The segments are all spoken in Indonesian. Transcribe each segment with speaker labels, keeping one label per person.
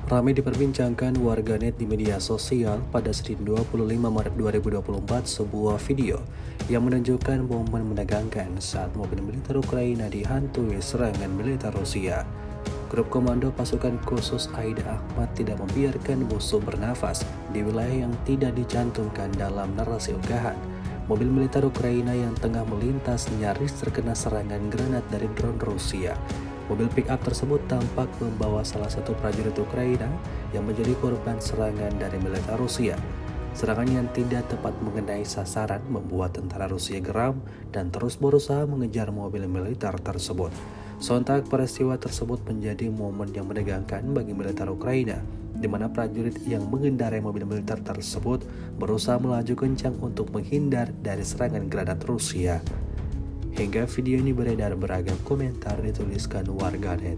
Speaker 1: Ramai diperbincangkan warganet di media sosial pada Senin 25 Maret 2024 sebuah video yang menunjukkan momen menegangkan saat mobil militer Ukraina dihantui serangan militer Rusia. Grup Komando Pasukan Khusus Aida Ahmad tidak membiarkan musuh bernafas di wilayah yang tidak dicantumkan dalam narasi unggahan. Mobil militer Ukraina yang tengah melintas nyaris terkena serangan granat dari drone Rusia. Mobil pick-up tersebut tampak membawa salah satu prajurit Ukraina yang menjadi korban serangan dari militer Rusia. Serangan yang tidak tepat mengenai sasaran membuat tentara Rusia geram dan terus berusaha mengejar mobil militer tersebut. Sontak peristiwa tersebut menjadi momen yang menegangkan bagi militer Ukraina, di mana prajurit yang mengendarai mobil militer tersebut berusaha melaju kencang untuk menghindar dari serangan granat Rusia. Hingga video ini beredar, beragam komentar dituliskan warganet.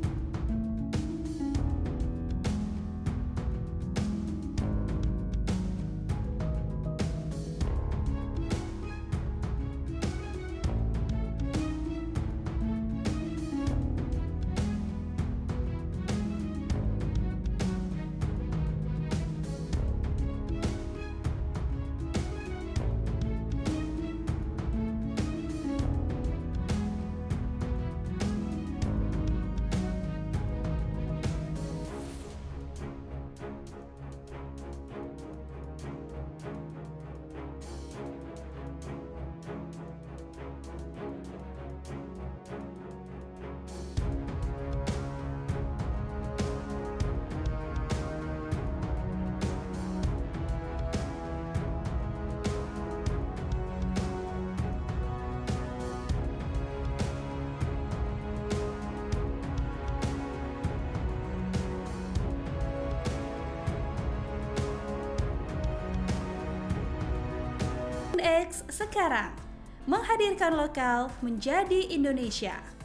Speaker 2: X sekarang menghadirkan lokal menjadi Indonesia.